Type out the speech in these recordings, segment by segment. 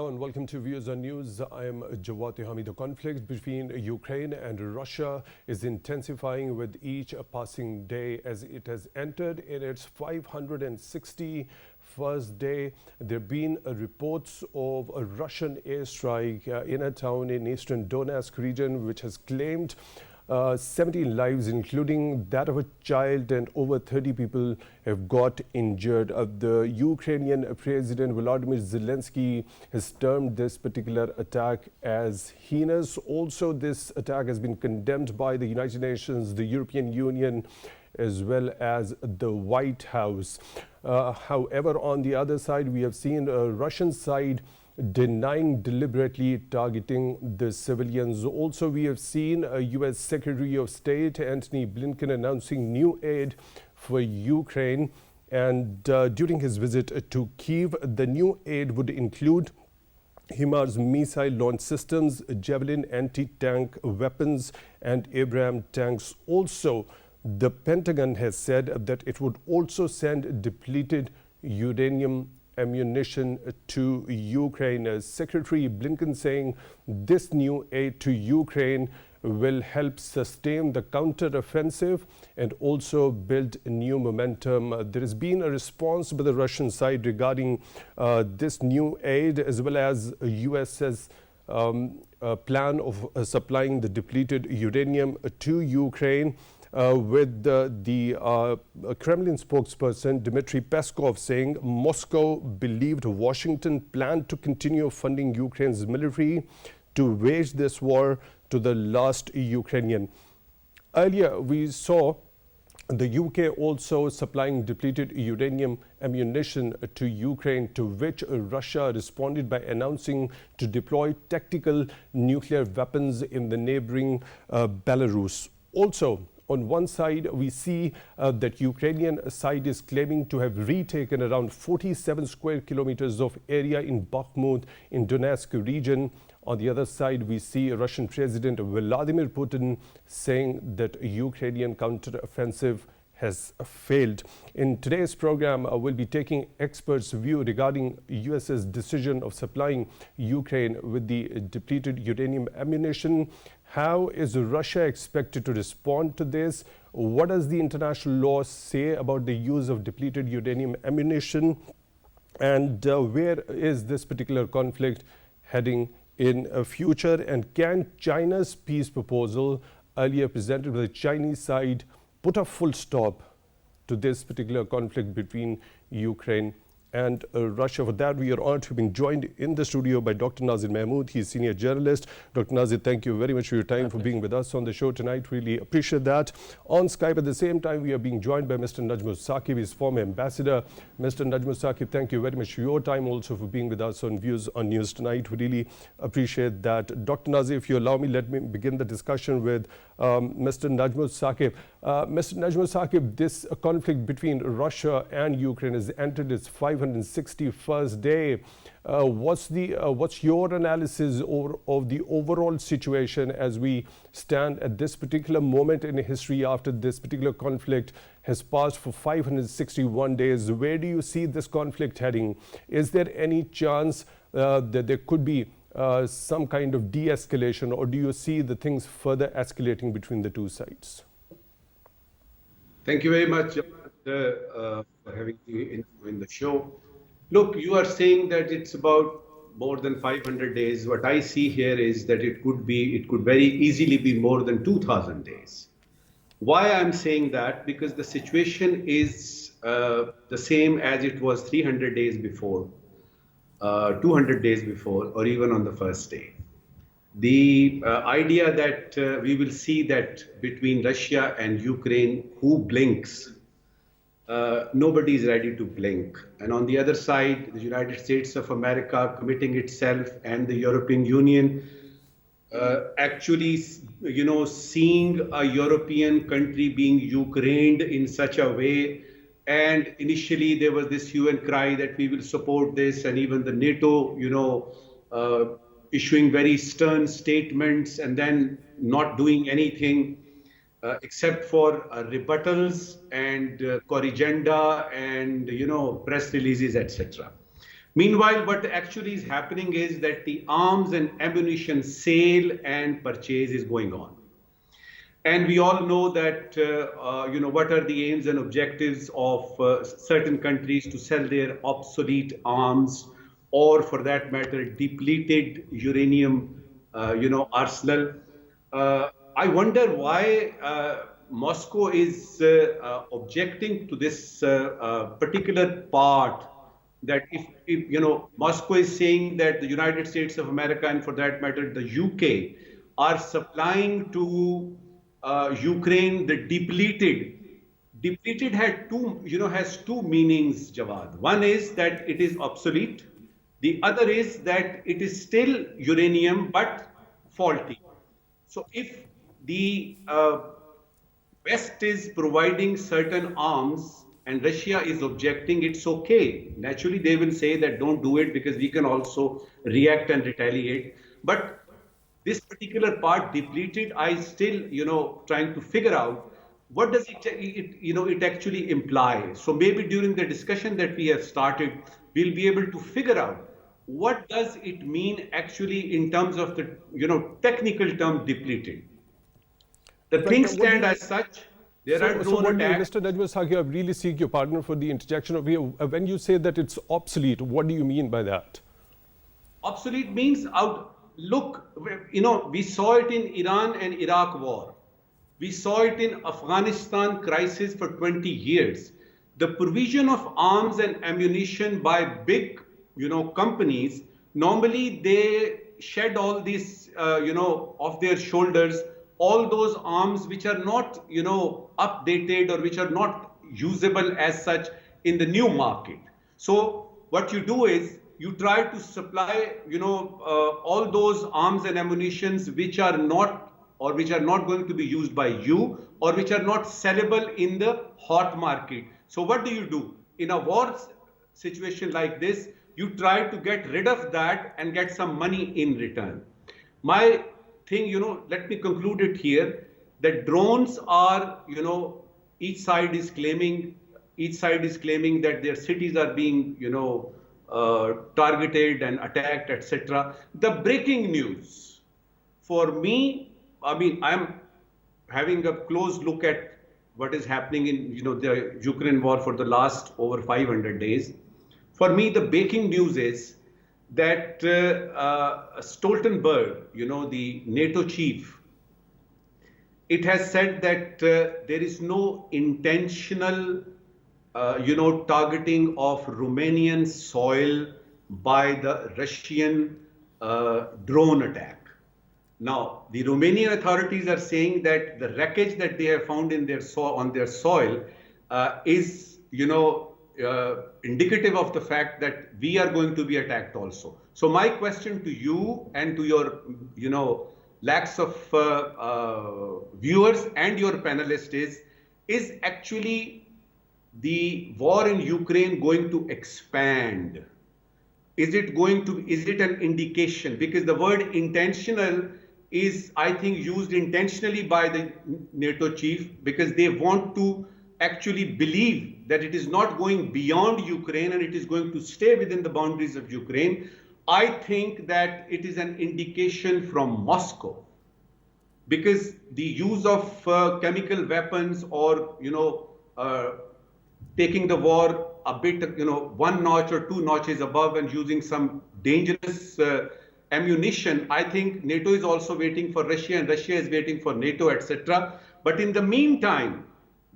Hello and welcome to Views on News. I am Jawad. Tehami. The conflict between Ukraine and Russia is intensifying with each passing day as it has entered in its 561st day. There have been reports of a Russian airstrike in a town in eastern Donetsk region which has claimed 17 lives, including that of a child, and over 30 people have got injured. The Ukrainian President Volodymyr Zelensky has termed this particular attack as heinous. Also, this attack has been condemned by the United Nations, the European Union, as well as the White House. However, on the other side, we have seen a Russian side denying deliberately targeting the civilians. Also, we have seen U.S. Secretary of State Antony Blinken announcing new aid for Ukraine. And during his visit to Kyiv, the new aid would include HIMARS missile launch systems, Javelin anti-tank weapons, and Abrams tanks. Also, the Pentagon has said that it would also send depleted uranium ammunition to Ukraine. Secretary Blinken saying this new aid to Ukraine will help sustain the counter-offensive and also build new momentum. There has been a response by the Russian side regarding this new aid, as well as US's plan of supplying the depleted uranium to Ukraine. With the Kremlin spokesperson Dmitry Peskov saying Moscow believed Washington planned to continue funding Ukraine's military to wage this war to the last Ukrainian. Earlier, we saw the UK also supplying depleted uranium ammunition to Ukraine, to which Russia responded by announcing to deploy tactical nuclear weapons in the neighboring Belarus. Also, on one side, we see that Ukrainian side is claiming to have retaken around 47 square kilometers of area in Bakhmut in Donetsk region. On the other side, we see Russian President Vladimir Putin saying that Ukrainian counteroffensive has failed. In today's program, we'll be taking experts' view regarding US's decision of supplying Ukraine with the depleted uranium ammunition. How is Russia expected to respond to this? What does the international law say about the use of depleted uranium ammunition? And where is this particular conflict heading in a future? And can China's peace proposal, earlier presented by the Chinese side, put a full stop to this particular conflict between Ukraine and Russia? For that, we are honored to have been joined in the studio by Dr. Naazir Mahmood. He is senior journalist. Dr. Naazir, thank you very much for your time, for being with us on the show tonight. Really appreciate that. On Skype at the same time, we are being joined by Mr. Najm Saqib, his former ambassador. Mr. Najm Saqib, thank you very much for your time, also for being with us on Views on News tonight. We really appreciate that. Dr. Naazir, if you allow me, let me begin the discussion with Mr. Najm Saqib. Mr. Najm Saqib, this conflict between Russia and Ukraine has entered its 561st day. What's your analysis of the overall situation as we stand at this particular moment in history after this particular conflict has passed for 561 days? Where do you see this conflict heading? Is there any chance that there could be some kind of de-escalation, or do you see the things further escalating between the two sides? Thank you very much for having me in the show. Look, you are saying that it's about more than 500 days. What I see here is that it could very easily be more than 2,000 days. Why I'm saying that? Because the situation is the same as it was 300 days before, 200 days before, or even on the first day. The idea that we will see that between Russia and Ukraine, who blinks? Nobody is ready to blink. And on the other side, the United States of America committing itself and the European Union actually, seeing a European country being Ukrained in such a way. And initially there was this hue and cry that we will support this, and even the NATO, issuing very stern statements and then not doing anything except for rebuttals and corrigenda and press releases, etc. Meanwhile, what actually is happening is that the arms and ammunition sale and purchase is going on. And we all know that, what are the aims and objectives of certain countries to sell their obsolete arms, or for that matter, depleted uranium, arsenal. I wonder why Moscow is objecting to this particular part, that if Moscow is saying that the United States of America, and for that matter the UK, are supplying to Ukraine the depleted. Depleted has two meanings, Jawad. One is that it is obsolete. The other is that it is still uranium but faulty. So if the West is providing certain arms and Russia is objecting, it's okay. Naturally, they will say that don't do it because we can also react and retaliate. But this particular part, depleted, I still, trying to figure out what does it actually imply. So maybe during the discussion that we have started, we'll be able to figure out what does it mean actually in terms of the, technical term depleted. The things stand as such. There are drone attacks. Mr. Najm Saqib, I really seek your partner for the interjection of here. When you say that it's obsolete, what do you mean by that? Obsolete means out. Look, we saw it in Iran and Iraq war. We saw it in Afghanistan crisis for 20 years. The provision of arms and ammunition by big, companies, normally they shed all this, off their shoulders, all those arms which are not, updated or which are not usable as such in the new market. So what you do is you try to supply, all those arms and ammunitions which are not going to be used by you, or which are not sellable in the hot market. So what do? In a war situation like this, you try to get rid of that and get some money in return. My thing, let me conclude it here, that drones are, each side is claiming that their cities are being, targeted and attacked, etc. The breaking news for me, I'm having a close look at what is happening in, the Ukraine war for the last over 500 days. For me, the breaking news is that Stoltenberg, the NATO chief, it has said that there is no intentional, targeting of Romanian soil by the Russian drone attack. Now, the Romanian authorities are saying that the wreckage that they have found in on their soil is, indicative of the fact that we are going to be attacked also. So my question to you and to your, lakhs of viewers and your panelists is actually the war in Ukraine going to expand? Is it an indication? Because the word intentional is, I think, used intentionally by the NATO chief, because they want to actually believe that it is not going beyond Ukraine and it is going to stay within the boundaries of Ukraine. I think that it is an indication from Moscow, because the use of chemical weapons or, taking the war a bit, one notch or two notches above and using some dangerous ammunition, I think NATO is also waiting for Russia and Russia is waiting for NATO, etc. But in the meantime,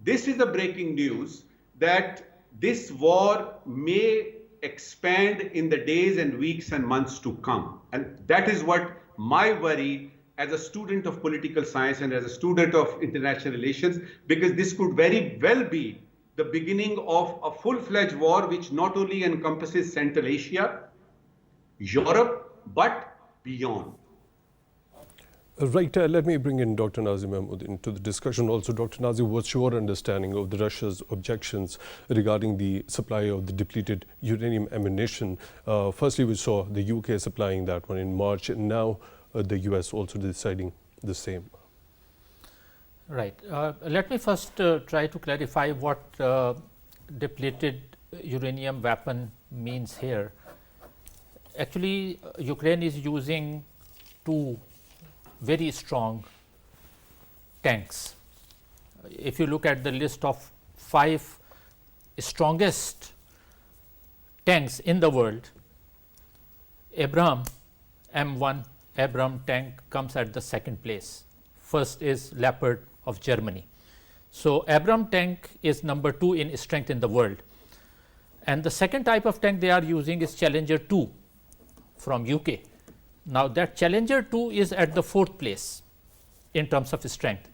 this is the breaking news that this war may expand in the days and weeks and months to come. And that is what my worry as a student of political science and as a student of international relations, because this could very well be the beginning of a full-fledged war which not only encompasses Central Asia, Europe, but beyond. Right, let me bring in Dr. Naazir Mahmood into the discussion also. Dr. Naazir, what's your understanding of the Russia's objections regarding the supply of the depleted uranium ammunition? Firstly, we saw the UK supplying that one in March, and now the US also deciding the same. Right. Let me first try to clarify what depleted uranium weapon means here. actually Ukraine is using two very strong tanks. If you look at the list of 5 strongest tanks in the world, Abraham M1 Abraham tank comes at the second place. First is Leopard of Germany. So, Abraham tank is number 2 in strength in the world, and the second type of tank they are using is Challenger 2 from UK. Now, that Challenger 2 is at the 4th place in terms of strength.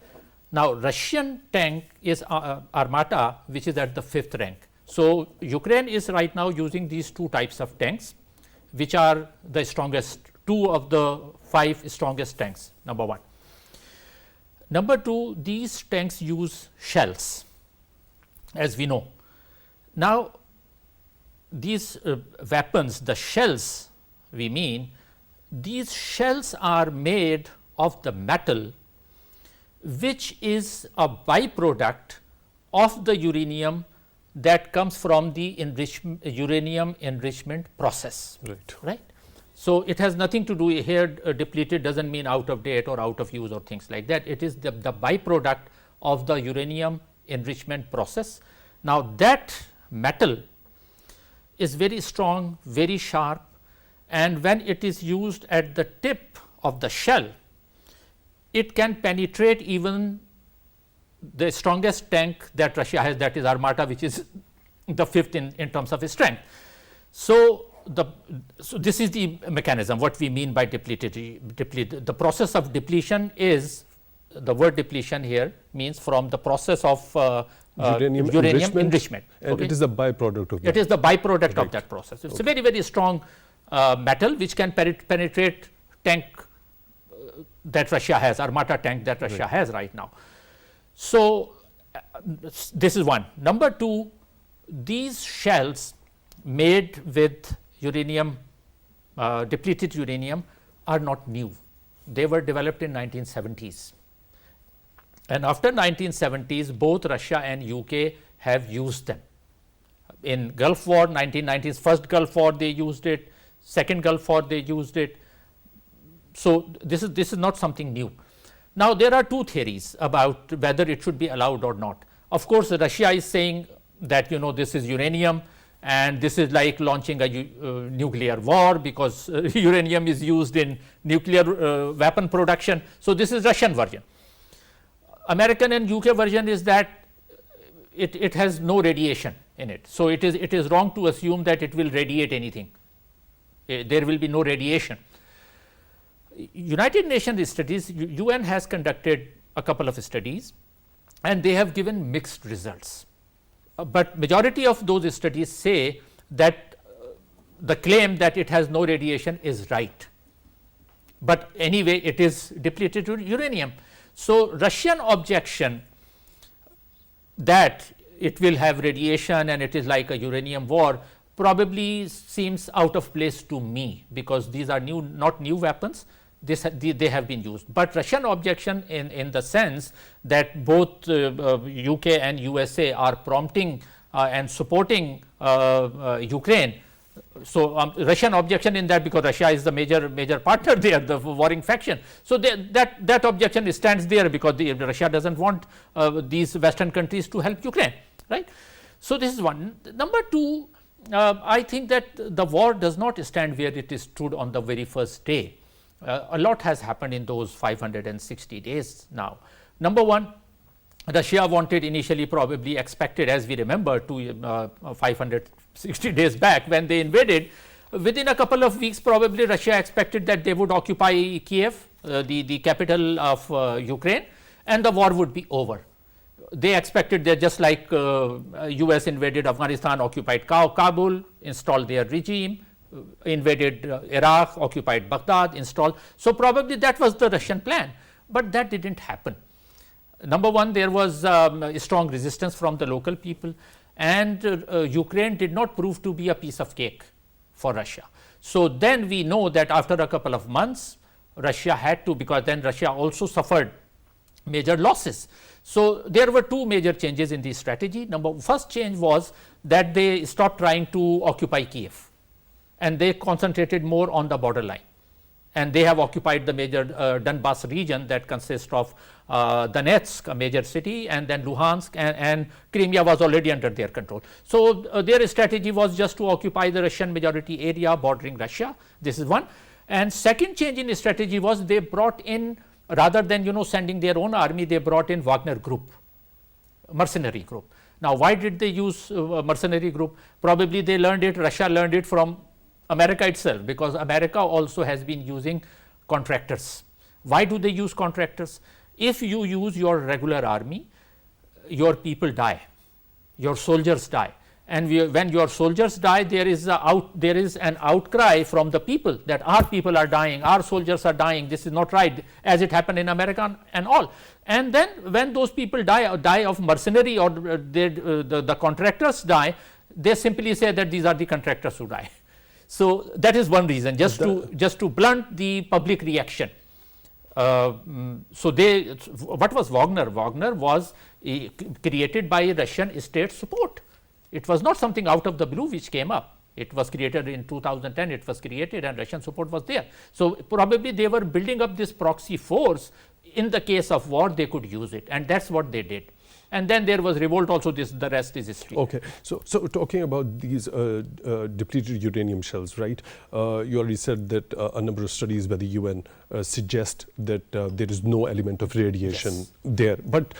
Now, Russian tank is Armata, which is at the 5th rank. So, Ukraine is right now using these 2 types of tanks, which are the strongest, 2 of the 5 strongest tanks, number 1. Number 2, these tanks use shells, as we know. Now, these weapons, the shells we mean, these shells are made of the metal, which is a byproduct of the uranium that comes from the uranium enrichment process. Right. So, it has nothing to do here, depleted does not mean out of date or out of use or things like that. It is the byproduct of the uranium enrichment process. Now, that metal is very strong, very sharp, and when it is used at the tip of the shell, it can penetrate even the strongest tank that Russia has, that is Armata, which is the 5th in terms of strength. So, this is the mechanism, what we mean by depleted. The process of depletion is, the word depletion here means from the process of uranium enrichment. And it is a byproduct of that. It is the byproduct of that process. It is a very, very strong metal which can penetrate tank that Russia has, Armata tank that Russia has right now. So, this is one. Number 2, these shells made with uranium, depleted uranium, are not new. They were developed in 1970s. And after 1970s, both Russia and UK have used them. In Gulf War, 1990s, first Gulf War they used it, second Gulf War they used it. So, this is not something new. Now, there are 2 theories about whether it should be allowed or not. Of course, Russia is saying that this is uranium, and this is like launching a nuclear war, because uranium is used in nuclear weapon production. So, this is Russian version. American and UK version is that it has no radiation in it. So, it is wrong to assume that it will radiate anything. There will be no radiation. United Nations studies, UN has conducted a couple of studies, and they have given mixed results. But majority of those studies say that the claim that it has no radiation is right. But anyway, it is depleted uranium. So, Russian objection that it will have radiation and it is like a uranium war probably seems out of place to me, because these are not new weapons. They have been used, but Russian objection in the sense that both UK and USA are prompting and supporting Ukraine. So, Russian objection in that, because Russia is the major partner there, the warring faction. So, that objection stands there, because Russia does not want these Western countries to help Ukraine, right. So, this is one. Number 2, I think that the war does not stand where it stood on the very first day. A lot has happened in those 560 days now. Number 1, Russia wanted initially, probably expected, as we remember, 560 days back when they invaded, within a couple of weeks probably Russia expected that they would occupy Kiev, the capital of Ukraine, and the war would be over. They expected that, just like US invaded Afghanistan, occupied Kabul, installed their regime, invaded Iraq, occupied Baghdad, installed. So, probably that was the Russian plan, but that did not happen. Number 1, there was strong resistance from the local people, and Ukraine did not prove to be a piece of cake for Russia. So, then we know that after a couple of months, Russia had to, because then Russia also suffered major losses. So, there were 2 major changes in the strategy. First change was that they stopped trying to occupy Kiev, and they concentrated more on the borderline. And they have occupied the major Donbass region that consists of Donetsk, a major city, and then Luhansk, and Crimea was already under their control. So their strategy was just to occupy the Russian majority area bordering Russia. This is one. And second change in strategy was they brought in, rather than sending their own army, they brought in Wagner group, mercenary group. Now, why did they use mercenary group? Probably they learned it, Russia learned it from America itself, because America also has been using contractors. Why do they use contractors? If you use your regular army, your people die, your soldiers die. And when your soldiers die, there is an outcry from the people that our people are dying, our soldiers are dying, this is not right, as it happened in America and all. And then when those people die of mercenary, or the contractors die, they simply say that these are the contractors who die. So that is one reason, just to blunt the public reaction. So what was Wagner? Wagner was created by Russian state support. It was not something out of the blue which came up. It was created in 2010, it was created, and Russian support was there. So probably they were building up this proxy force. In the case of war, they could use it, and that's what they did. And then there was revolt also, the rest is history. Okay, so talking about these depleted uranium shells, right? You already said that a number of studies by the UN suggest that there is no element of radiation there. But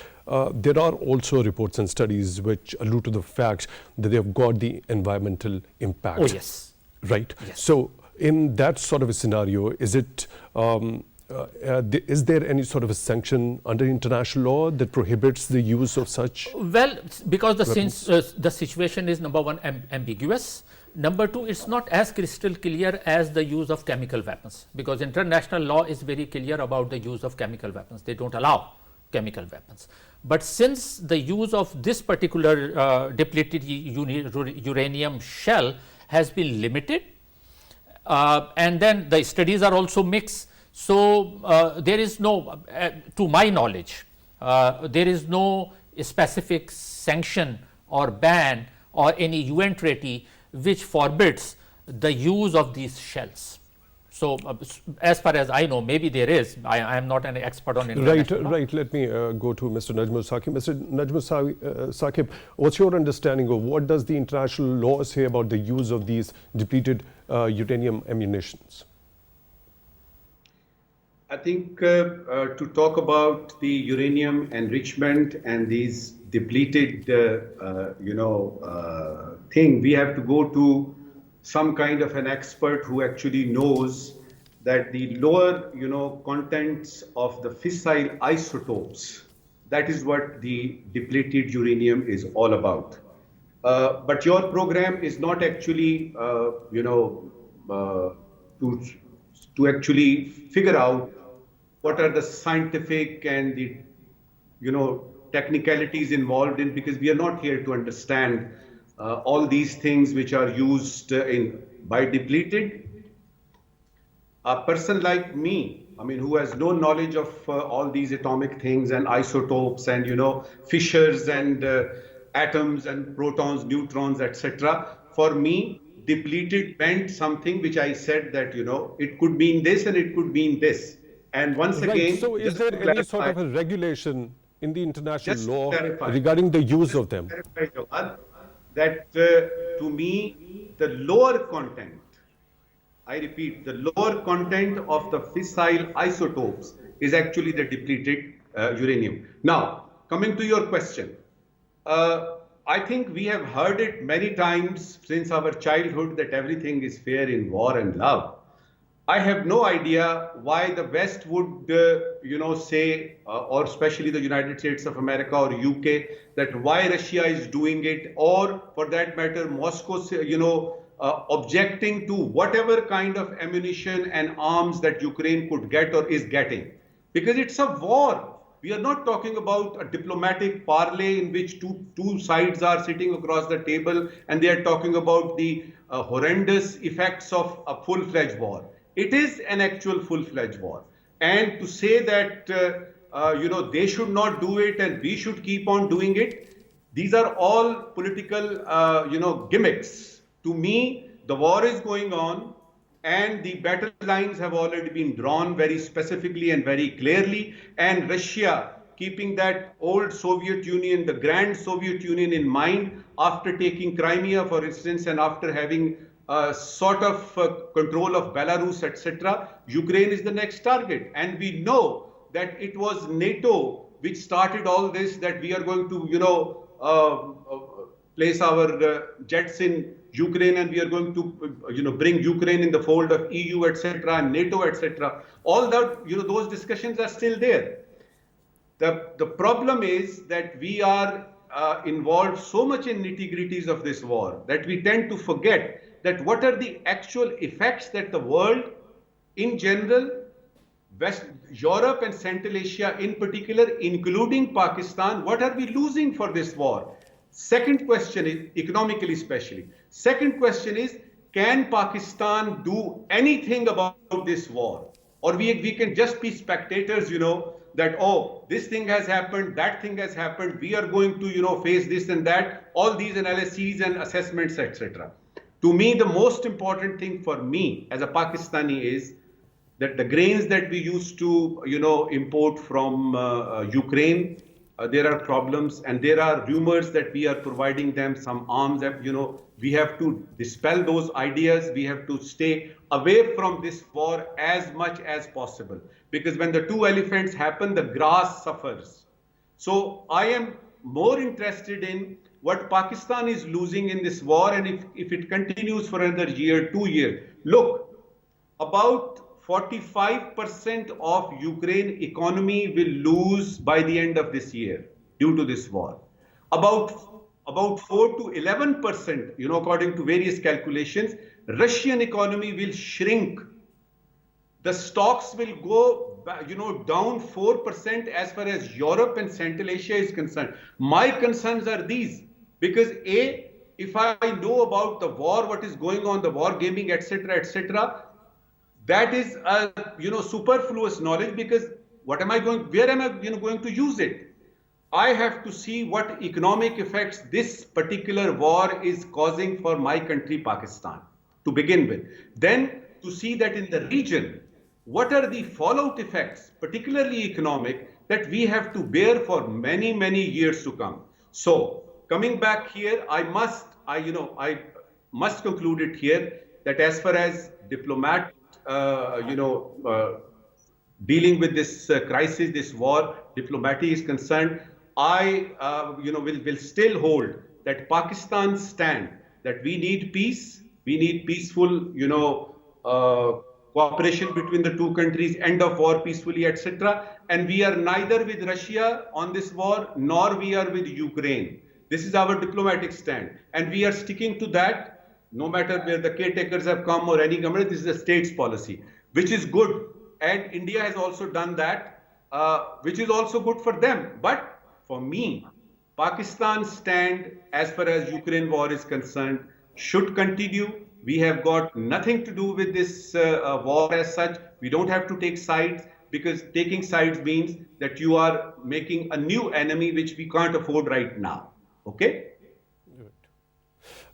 there are also reports and studies which allude to the fact that they have got the environmental impact. Oh, yes. Right? Yes. So in that sort of a scenario, is it... is there any sort of a sanction under international law that prohibits the use of such? Well, because weapons? The situation is, number one, ambiguous. Number two, it's not as crystal clear as the use of chemical weapons, because international law is very clear about the use of chemical weapons. They don't allow chemical weapons. But since the use of this particular depleted uranium shell has been limited, and then the studies are also mixed, so there is no, to my knowledge, there is no specific sanction or ban or any UN treaty which forbids the use of these shells. So as far as I know, maybe there is. I am not an expert on international law. Right. Let me go to Mr. Najm Saqib. Mr. Najm Saqib, what's your understanding of what does the international law say about the use of these depleted uranium ammunitions? I think to talk about the uranium enrichment and these depleted, thing, we have to go to some kind of an expert who actually knows that the lower, contents of the fissile isotopes, that is what the depleted uranium is all about. But your program is not actually, to actually figure out what are the scientific and the, technicalities involved in, because we are not here to understand all these things which are used by depleted. A person like me, who has no knowledge of all these atomic things and isotopes and, fissures and atoms and protons, neutrons, etc. For me, depleted meant something which I said that, it could mean this and it could mean this. And once again, so is there any sort of a regulation in the international law regarding the use of them? Jawad, that to me, the lower content, I repeat, the lower content of the fissile isotopes is actually the depleted uranium. Now, coming to your question, I think we have heard it many times since our childhood that everything is fair in war and love. I have no idea why the West would, say, or especially the United States of America or UK, that why Russia is doing it, or for that matter, Moscow, objecting to whatever kind of ammunition and arms that Ukraine could get or is getting. Because it's a war. We are not talking about a diplomatic parley in which two sides are sitting across the table and they are talking about the horrendous effects of a full-fledged war. It is an actual full-fledged war. And to say that, they should not do it and we should keep on doing it, these are all political, gimmicks. To me, the war is going on, and the battle lines have already been drawn very specifically and very clearly, and Russia, keeping that old Soviet Union, the grand Soviet Union in mind, after taking Crimea, for instance, and after having sort of control of Belarus, etc., Ukraine is the next target. And we know that it was NATO which started all this, that we are going to, place our jets in Ukraine, and we are going to, bring Ukraine in the fold of EU, etc., and NATO, etc. All that, those discussions are still there. The problem is that we are involved so much in nitty-gritties of this war that we tend to forget that what are the actual effects that the world in general, Europe and Central Asia in particular, including Pakistan, what are we losing for this war? Second question is, economically especially. Second question is, can Pakistan do anything about this war? Or we can just be spectators, that, oh, this thing has happened, that thing has happened, we are going to, face this and that, all these analyses and assessments, etc. To me, the most important thing for me as a Pakistani is that the grains that we used to, import from Ukraine, there are problems, and there are rumors that we are providing them some arms that, we have to dispel those ideas. We have to stay away from this war as much as possible, because when the two elephants happen, the grass suffers. So I am more interested in what Pakistan is losing in this war, and if it continues for another year, 2 years. Look, about 45% of Ukraine economy will lose by the end of this year due to this war. About 4 to 11%, according to various calculations, Russian economy will shrink. The stocks will go, down 4% as far as Europe and Central Asia is concerned. My concerns are these, because A, if I know about the war, what is going on, the war gaming, etc., that is superfluous knowledge, because where am I going to use it? I have to see what economic effects this particular war is causing for my country, Pakistan, to begin with. Then to see that in the region, what are the fallout effects, particularly economic, that we have to bear for many, many years to come. So coming back here, I must conclude it here that as far as dealing with this crisis, this war, diplomacy is concerned, I will still hold that Pakistan's stand that we need peace, we need peaceful, cooperation between the two countries, end of war peacefully, etc. And we are neither with Russia on this war, nor we are with Ukraine. This is our diplomatic stand, and we are sticking to that, no matter where the caretakers have come or any government. This is the state's policy, which is good. And India has also done that, which is also good for them. But for me, Pakistan's stand as far as Ukraine war is concerned should continue. We have got nothing to do with this war as such. We don't have to take sides, because taking sides means that you are making a new enemy, which we can't afford right now. Okay?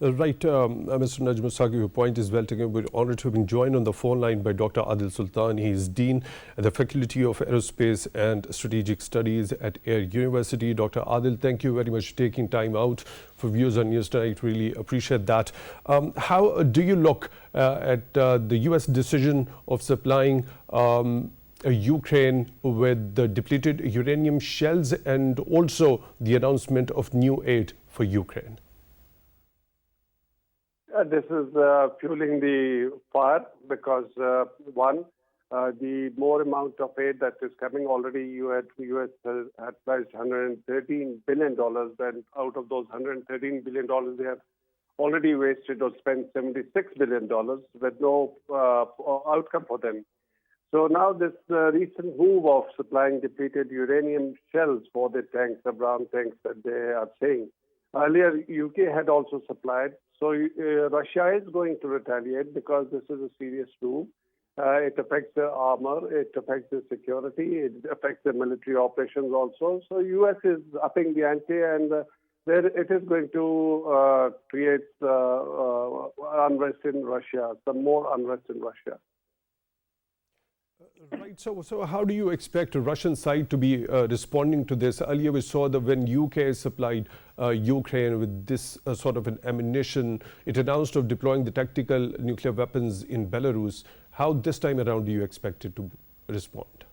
Right, Mr. Najm Saqib, your point is well taken. We're honored to have been joined on the phone line by Dr. Adil Sultan. He is Dean at the Faculty of Aerospace and Strategic Studies at Air University. Dr. Adil, thank you very much for taking time out for Views on News tonight. Really appreciate that. How do you look at the U.S. decision of supplying Ukraine with the depleted uranium shells, and also the announcement of new aid for Ukraine? This is fueling the fire because, one, the more amount of aid that is coming already, U.S. had pledged $113 billion, and out of those $113 billion, they have already wasted or spent $76 billion with no outcome for them. So now this recent move of supplying depleted uranium shells for the tanks, the brown tanks that they are saying. Earlier, UK had also supplied. So Russia is going to retaliate because this is a serious move. It affects the armor, it affects the security, it affects the military operations also. So US is upping the ante, and it is going to create unrest in Russia, some more unrest in Russia. Right. So how do you expect the Russian side to be responding to this? Earlier we saw that when UK supplied Ukraine with this sort of an ammunition, it announced of deploying the tactical nuclear weapons in Belarus. How this time around do you expect it to respond?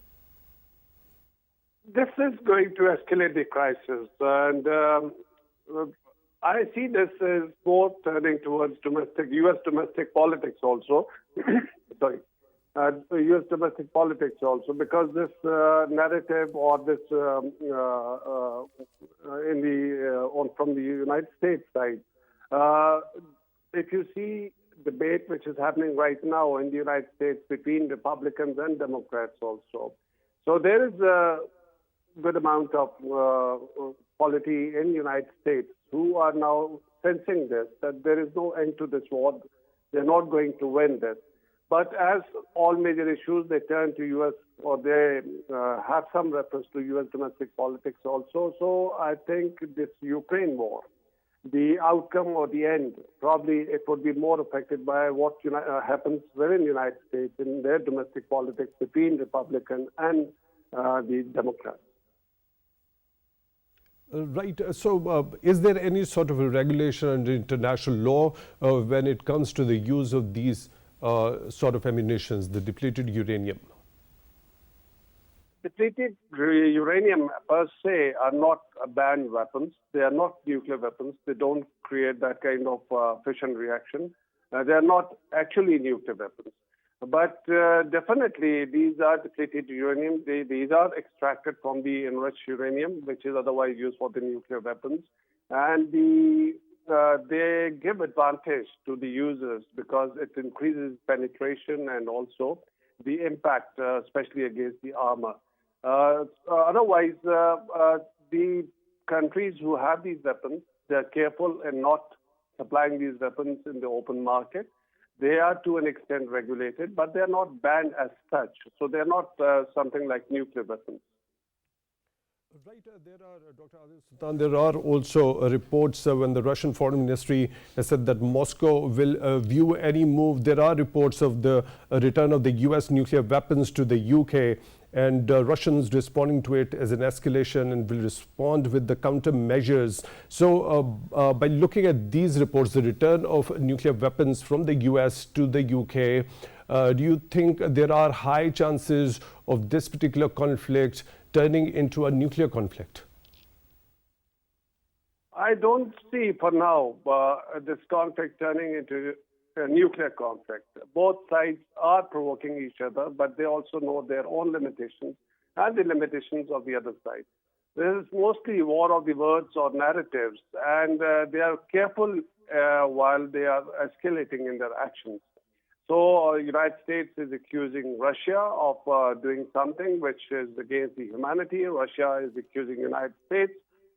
This is going to escalate the crisis, and I see this as more turning towards U.S. domestic politics also. Sorry. U.S. domestic politics also, because this narrative or this from the United States side, if you see debate which is happening right now in the United States between Republicans and Democrats also, so there is a good amount of polity in the United States who are now sensing this, that there is no end to this war. They're not going to win this. But as all major issues, they turn to U.S. or they have some reference to U.S. domestic politics also. So I think this Ukraine war, the outcome or the end, probably it would be more affected by what happens within the United States in their domestic politics between Republican and the Democrats. Right. So is there any sort of a regulation under international law when it comes to the use of these sort of ammunitions, the depleted uranium? Depleted uranium per se are not banned weapons. They are not nuclear weapons. They don't create that kind of fission reaction. They are not actually nuclear weapons. But definitely these are depleted uranium. These are extracted from the enriched uranium, which is otherwise used for the nuclear weapons. And they give advantage to the users because it increases penetration and also the impact, especially against the armor. Otherwise, the countries who have these weapons, they're careful in not supplying these weapons in the open market. They are to an extent regulated, but they're not banned as such. So they're not something like nuclear weapons. Right, there are, Dr. Adil Sultan, there are also reports when the Russian Foreign Ministry has said that Moscow will view any move. There are reports of the return of the US nuclear weapons to the UK, and Russians responding to it as an escalation and will respond with the countermeasures. So by looking at these reports, the return of nuclear weapons from the US to the UK, do you think there are high chances of this particular conflict turning into a nuclear conflict? I don't see for now this conflict turning into a nuclear conflict. Both sides are provoking each other, but they also know their own limitations and the limitations of the other side. This is mostly war of the words or narratives, and they are careful while they are escalating in their actions. So United States is accusing Russia of doing something which is against the humanity. Russia is accusing United States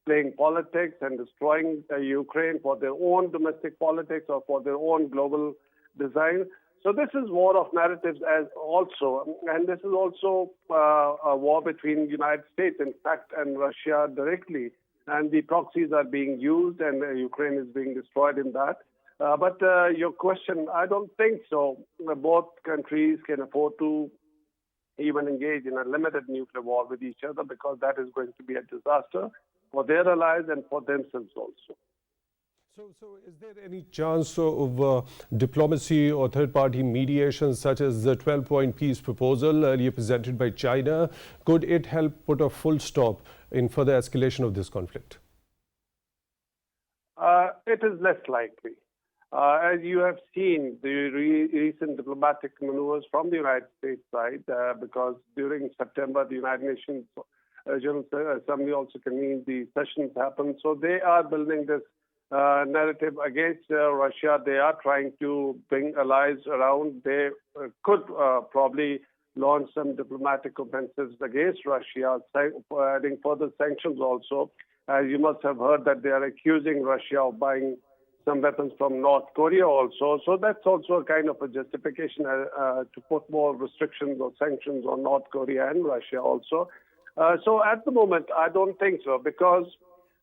playing politics and destroying Ukraine for their own domestic politics or for their own global design. So this is war of narratives as also, and this is also a war between United States, in fact, and Russia directly. And the proxies are being used, and Ukraine is being destroyed in that. But your question, I don't think so. Both countries can afford to even engage in a limited nuclear war with each other, because that is going to be a disaster for their allies and for themselves also. So is there any chance of diplomacy or third-party mediation, such as the 12-point peace proposal earlier presented by China? Could it help put a full stop in further escalation of this conflict? It is less likely. As you have seen, the recent diplomatic maneuvers from the United States side, because during September, the United Nations General Assembly also convened, the sessions happened. So they are building this narrative against Russia. They are trying to bring allies around. They could probably launch some diplomatic offensives against Russia, adding further sanctions also. As you must have heard that they are accusing Russia of buying some weapons from North Korea also. So that's also a kind of a justification to put more restrictions or sanctions on North Korea and Russia also. So at the moment, I don't think so, because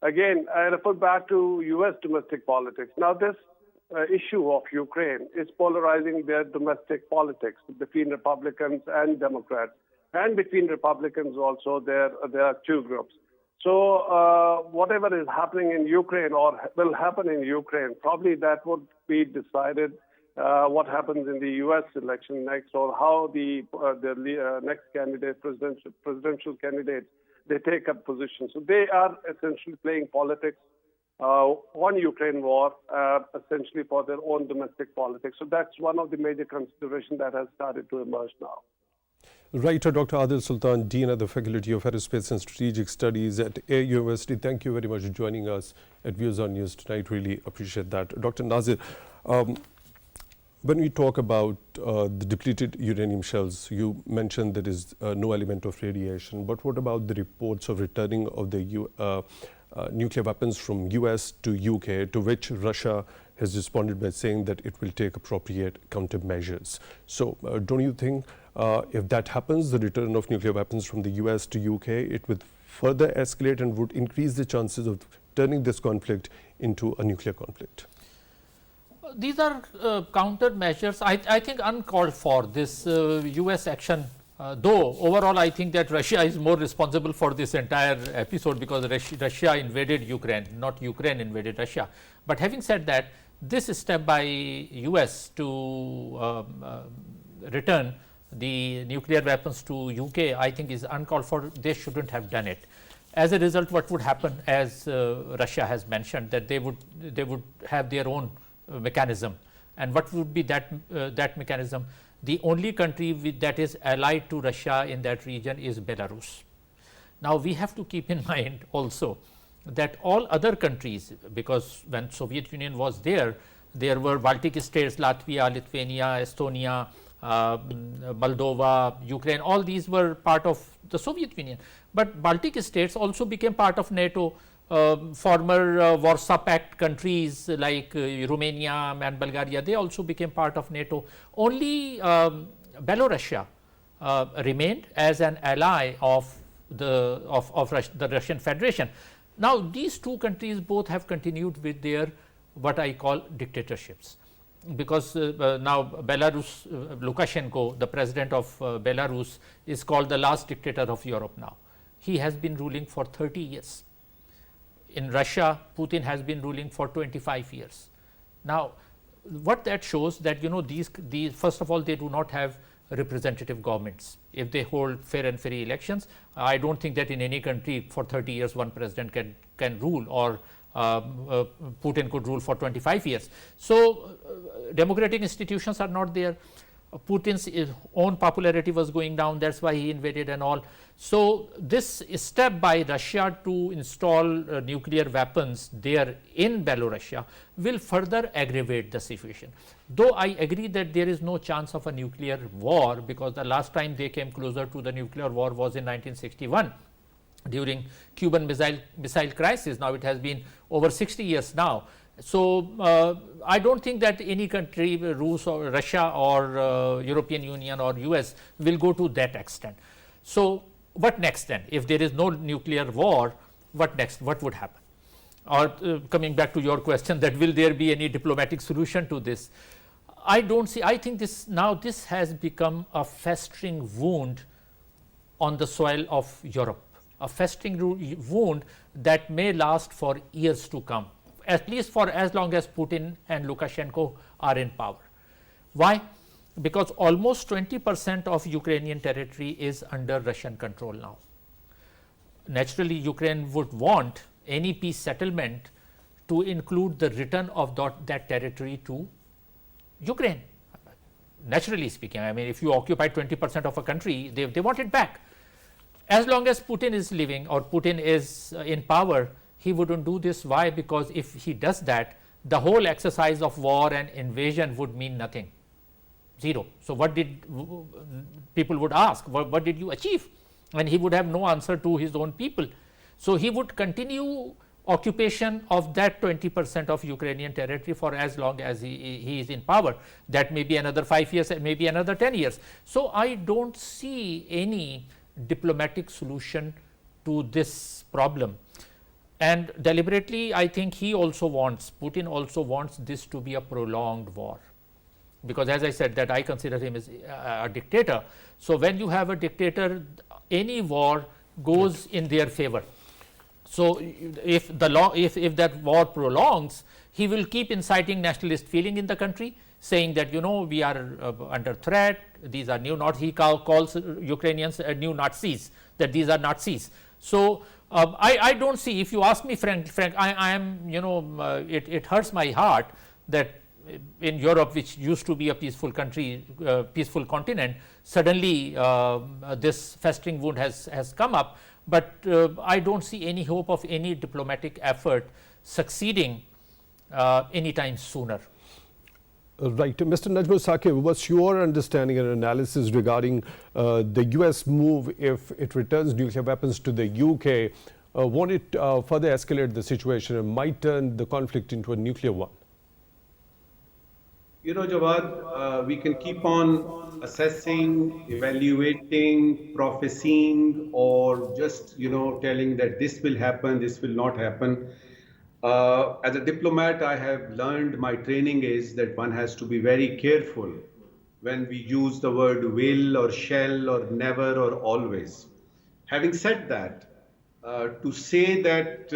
again, I refer back to U.S. domestic politics. Now, this issue of Ukraine is polarizing their domestic politics between Republicans and Democrats. And between Republicans also, there are two groups. So whatever is happening in Ukraine or will happen in Ukraine, probably that would be decided what happens in the U.S. election next, or how the next candidate, presidential candidates, they take up positions. So they are essentially playing politics on Ukraine war, essentially for their own domestic politics. So that's one of the major considerations that has started to emerge now. Writer Dr. Adil Sultan, Dean at the Faculty of Aerospace and Strategic Studies at Air University. Thank you very much for joining us at Views on News tonight. Really appreciate that. Dr. Naazir, when we talk about the depleted uranium shells, you mentioned there is no element of radiation, but what about the reports of returning of the nuclear weapons from US to UK, to which Russia has responded by saying that it will take appropriate countermeasures? So don't you think if that happens, the return of nuclear weapons from the US to UK, it would further escalate and would increase the chances of turning this conflict into a nuclear conflict? These are countermeasures, I think, uncalled for, this US action. Though overall I think that Russia is more responsible for this entire episode, because Russia invaded Ukraine, not Ukraine invaded Russia. But having said that, this step by US to return the nuclear weapons to UK, I think, is uncalled for. They shouldn't have done it. As a result, what would happen, as Russia has mentioned, that they would have their own mechanism. And what would be that mechanism? The only country that is allied to Russia in that region is Belarus. Now, we have to keep in mind also that all other countries, because when Soviet Union was there were Baltic states, Latvia, Lithuania, Estonia, Moldova, Ukraine, all these were part of the Soviet Union. But Baltic states also became part of NATO. Former Warsaw Pact countries like Romania and Bulgaria, they also became part of NATO. Only Belarus remained as an ally of the Russian Federation. Now, these two countries both have continued with their what I call dictatorships, because now Belarus, Lukashenko, the president of Belarus, is called the last dictator of Europe now. He has been ruling for 30 years. In Russia, Putin has been ruling for 25 years. Now, what that shows that, you know, these first of all, they do not have representative governments. If they hold fair and free elections, I don't think that in any country for 30 years one president can rule, or Putin could rule for 25 years. So democratic institutions are not there. Putin's own popularity was going down, that's why he invaded and all. So this step by Russia to install nuclear weapons there in Belarus will further aggravate the situation. Though I agree that there is no chance of a nuclear war, because the last time they came closer to the nuclear war was in 1961 during Cuban missile crisis. Now it has been over 60 years now. So I don't think that any country, Russia or Russia or European Union or US, will go to that extent. So what next then? If there is no nuclear war, what next? What would happen? Or coming back to your question, that will there be any diplomatic solution to this? I don't see. I think this has become a festering wound on the soil of Europe, a festering wound that may last for years to come, at least for as long as Putin and Lukashenko are in power. Why? Because almost 20% of Ukrainian territory is under Russian control now. Naturally, Ukraine would want any peace settlement to include the return of that territory to Ukraine. Naturally speaking, I mean, if you occupy 20% of a country, they want it back. As long as Putin is living or Putin is in power, he wouldn't do this. Why? Because if he does that, the whole exercise of war and invasion would mean nothing. Zero. So what did people would ask? What did you achieve? And he would have no answer to his own people. So he would continue occupation of that 20% of Ukrainian territory for as long as he is in power. That may be another 5 years, maybe another 10 years. So I don't see any diplomatic solution to this problem. And deliberately, I think Putin also wants this to be a prolonged war. Because as I said, that I consider him as a dictator. So when you have a dictator, any war goes in their favor. So if that war prolongs, he will keep inciting nationalist feeling in the country, saying that we are under threat. These are new Nazis. He calls Ukrainians new Nazis. That these are Nazis. So I don't see. If you ask me, Frank, I am it hurts my heart that in Europe, which used to be a peaceful country, peaceful continent, suddenly this festering wound has come up. But I don't see any hope of any diplomatic effort succeeding anytime sooner. Right. Mr. Najm Saqib, what's your understanding and analysis regarding the US move if it returns nuclear weapons to the UK? Won't it further escalate the situation and might turn the conflict into a nuclear one? Jawad, we can keep on assessing, evaluating, prophesying, or just, telling that this will happen, this will not happen. As a diplomat, I have learned, my training is that one has to be very careful when we use the word will or shall or never or always. Having said that, to say that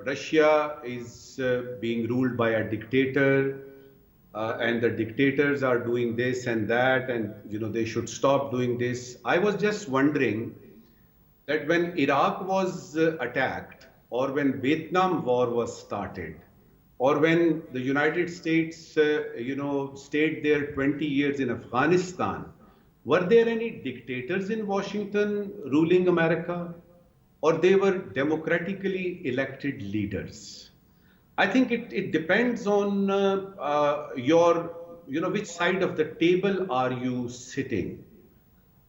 Russia is being ruled by a dictator, and the dictators are doing this and that, and they should stop doing this. I was just wondering that when Iraq was attacked, or when Vietnam War was started, or when the United States, stayed there 20 years in Afghanistan, were there any dictators in Washington ruling America, or they were democratically elected leaders? I think it depends on which side of the table are you sitting.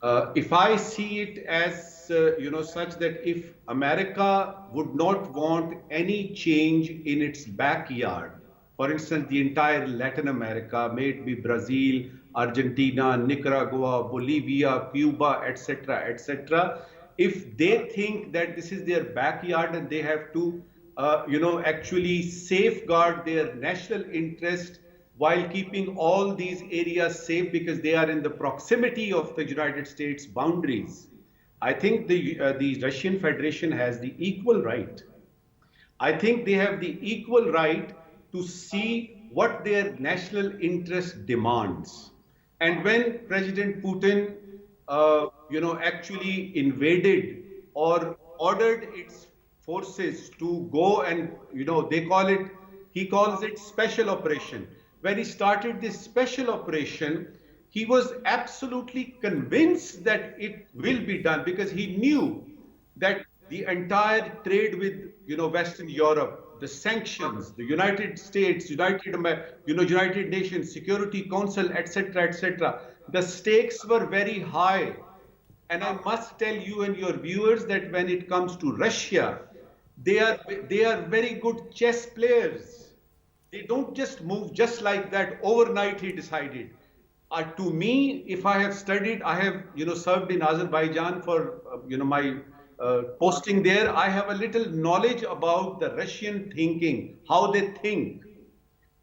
If I see it as, such that if America would not want any change in its backyard, for instance, the entire Latin America, may it be Brazil, Argentina, Nicaragua, Bolivia, Cuba, etc., etc., if they think that this is their backyard and they have to actually safeguard their national interest while keeping all these areas safe because they are in the proximity of the United States boundaries, I think the Russian Federation has the equal right. I think they have the equal right to see what their national interest demands. And when President Putin, actually invaded or ordered its forces to go and, he calls it special operation. When he started this special operation, he was absolutely convinced that it will be done because he knew that the entire trade with, Western Europe, the sanctions, the United States, United Nations Security Council, etc., the stakes were very high. And I must tell you and your viewers that when it comes to Russia, they are very good chess players. They don't just move just like that. Overnight, he decided. To me, if I have studied, I have served in Azerbaijan for my posting there. I have a little knowledge about the Russian thinking, how they think.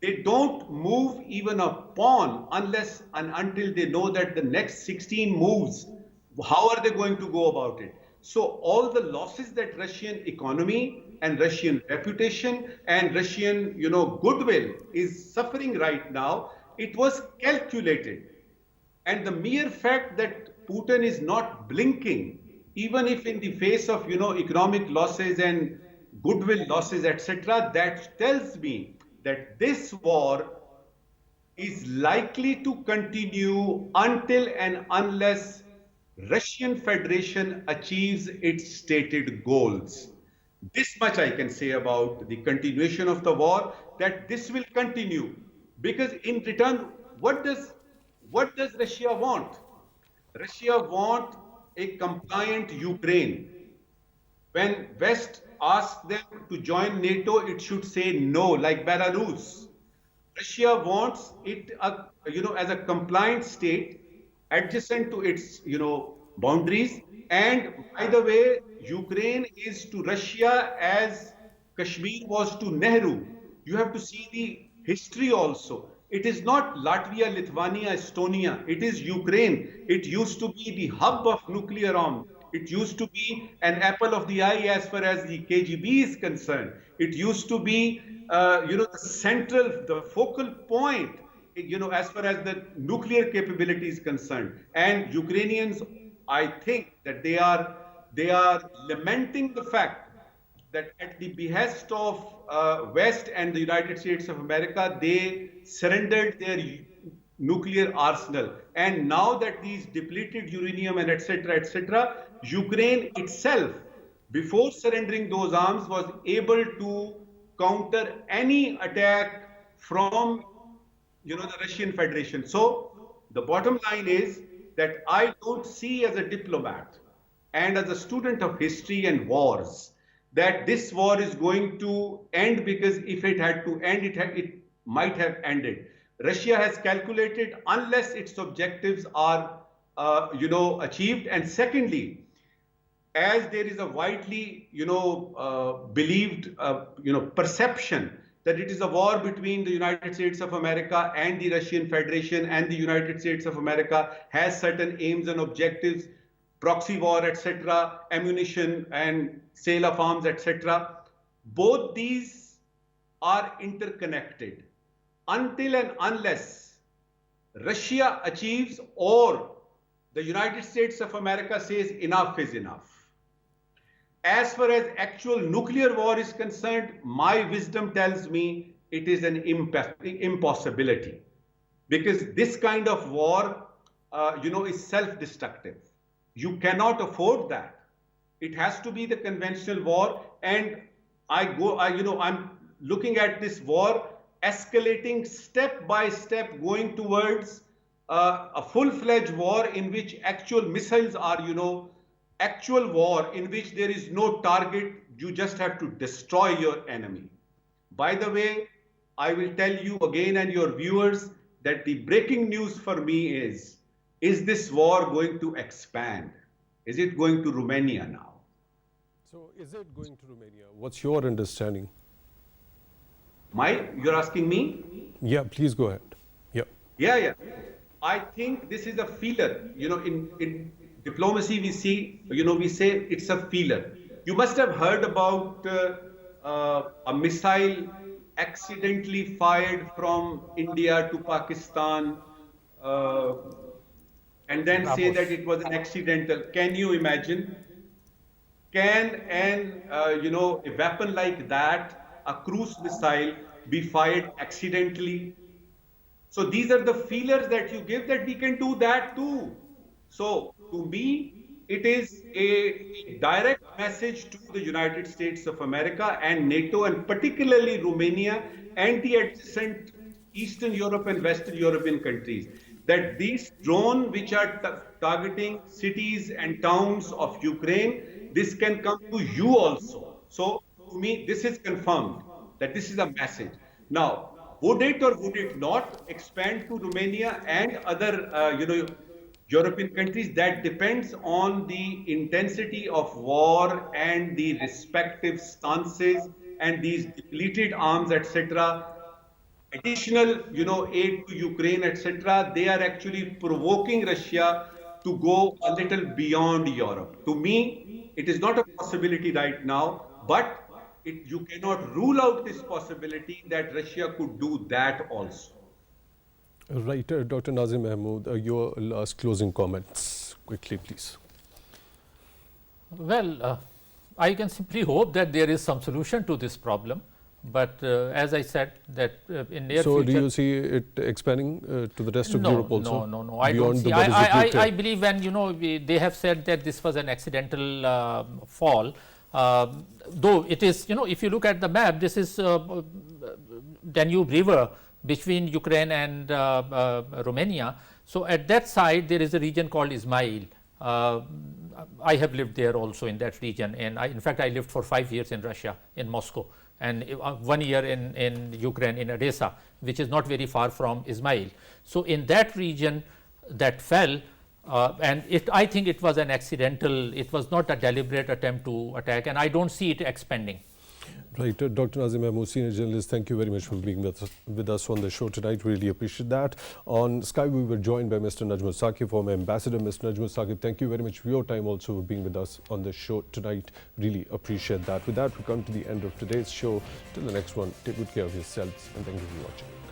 They don't move even a pawn unless and until they know that the next 16 moves, how are they going to go about it? So all the losses that Russian economy and Russian reputation and Russian, goodwill is suffering right now, it was calculated. And the mere fact that Putin is not blinking, even if in the face of, economic losses and goodwill losses, etc., that tells me that this war is likely to continue until and unless Russian Federation achieves its stated goals. This much I can say about the continuation of the war, that this will continue. Because in return, what does Russia want? Russia wants a compliant Ukraine. When West asks them to join NATO, it should say no, like Belarus. Russia wants it, as a compliant state, adjacent to its, boundaries. And by the way, Ukraine is to Russia as Kashmir was to Nehru. You have to see the history also. It is not Latvia, Lithuania, Estonia. It is Ukraine. It used to be the hub of nuclear arms. It used to be an apple of the eye as far as the KGB is concerned. It used to be, the focal point, as far as the nuclear capability is concerned. And Ukrainians, I think that they are lamenting the fact that at the behest of West and the United States of America, they surrendered their nuclear arsenal. And now that these depleted uranium and etc., Ukraine itself, before surrendering those arms, was able to counter any attack from the Russian Federation. So the bottom line is that I don't see as a diplomat and as a student of history and wars that this war is going to end, because if it had to end, it might have ended. Russia has calculated, unless its objectives are achieved. And secondly, as there is a widely believed perception that it is a war between the United States of America and the Russian Federation, and the United States of America has certain aims and objectives, proxy war, etc., ammunition and sale of arms, etc. Both these are interconnected. Until and unless Russia achieves, or the United States of America says enough is enough. As far as actual nuclear war is concerned, my wisdom tells me it is an impossibility, because this kind of war, is self-destructive. You cannot afford that. It has to be the conventional war. And I'm looking at this war escalating step by step, going towards a full-fledged war in which actual missiles are, actual war in which there is no target. You just have to destroy your enemy. By the way, I will tell you again and your viewers that the breaking news for me is this war going to expand? Is it going to Romania now? So is it going to Romania? What's your understanding? You're asking me? Yeah, please go ahead. Yeah. I think this is a feeler. In diplomacy, we say it's a feeler. You must have heard about a missile accidentally fired from India to Pakistan, and then say that it was an accidental. Can you imagine? Can a weapon like that, a cruise missile, be fired accidentally? So these are the feelers that you give that we can do that too. So to me, it is a direct message to the United States of America and NATO, and particularly Romania and the adjacent Eastern Europe and Western European countries, that these drones which are targeting cities and towns of Ukraine, this can come to you also. So to me, this is confirmed that this is a message. Now, would it or would it not expand to Romania and other European countries? That depends on the intensity of war and the respective stances and these depleted arms, etc. Additional, aid to Ukraine, etc. They are actually provoking Russia to go a little beyond Europe. To me, it is not a possibility right now, but you cannot rule out this possibility that Russia could do that also. Right, Dr. Naazir Mahmood, your last closing comments, quickly, please. Well, I can simply hope that there is some solution to this problem. But as I said, that in near future... So do you see it expanding to the rest of Europe also? No, I don't see. I believe when, they have said that this was an accidental fall, though it is, if you look at the map, this is Danube River between Ukraine and Romania. So at that side, there is a region called Ismail. I have lived there also in that region. And in fact, I lived for 5 years in Russia, in Moscow, and 1 year in Ukraine, in Odessa, which is not very far from Ismail. So in that region that fell, And I think it was an accidental, it was not a deliberate attempt to attack, and I don't see it expanding. Right. Dr. Nazim Mahmood, senior journalist, thank you very much for being with us on the show tonight. Really appreciate that. On Skype, we were joined by Mr. Najm, Saqib, former ambassador. Mr. Najm, Saqib, thank you very much for your time also for being with us on the show tonight. Really appreciate that. With that, we come to the end of today's show. Till the next one, take good care of yourselves and thank you for watching.